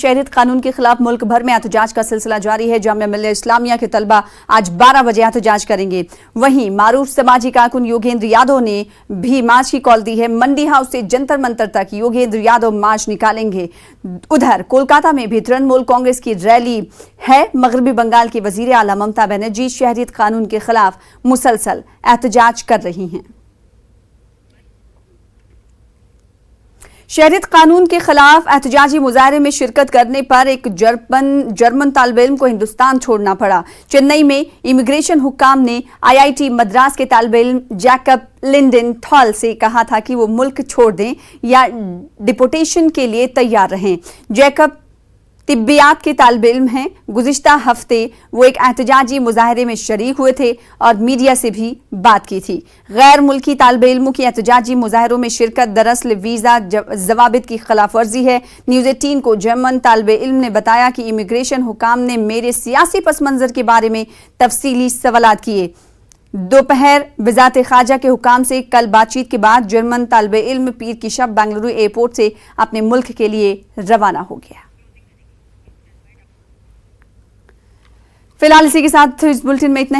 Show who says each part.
Speaker 1: شہریت قانون کے خلاف ملک بھر میں احتجاج کا سلسلہ جاری ہے۔ جامعہ ملیہ اسلامیہ کے طلبہ آج 12 بجے احتجاج کریں گے۔ وہیں معروف سماجی کارکن یوگیندر یادو نے بھی مارچ کی کال دی ہے۔ منڈی ہاؤس سے جنتر منتر تک یوگیندر یادو مارچ نکالیں گے۔ ادھر کولکاتہ میں بھی ترنمول کانگریس کی ریلی ہے۔ مغربی بنگال کی وزیر اعلیٰ ممتا بنرجی شہریت قانون کے خلاف مسلسل احتجاج کر رہی ہیں۔ شہریت قانون کے خلاف احتجاجی مظاہرے میں شرکت کرنے پر ایک جرمن طالب علم کو ہندوستان چھوڑنا پڑا۔ چنئی میں امیگریشن حکام نے IIT مدراس کے طالب علم جیکب لنڈن تھال سے کہا تھا کہ وہ ملک چھوڑ دیں یا ڈپورٹیشن کے لیے تیار رہیں۔ جیکب طبیات کے طالب علم ہیں۔ گزشتہ ہفتے وہ ایک احتجاجی مظاہرے میں شریک ہوئے تھے اور میڈیا سے بھی بات کی تھی۔ غیر ملکی طالب علموں کی احتجاجی مظاہروں میں شرکت دراصل ویزا ضوابط کی خلاف ورزی ہے۔ نیوز 18 کو جرمن طالب علم نے بتایا کہ امیگریشن حکام نے میرے سیاسی پس منظر کے بارے میں تفصیلی سوالات کیے۔ دوپہر وزارت خارجہ کے حکام سے کل بات چیت کے بعد جرمن طالب علم پیر کی شب بنگلورو ایئرپورٹ سے اپنے ملک کے لیے روانہ ہو گیا۔ فی الحال اسی کے ساتھ اس بلٹن میں اتنا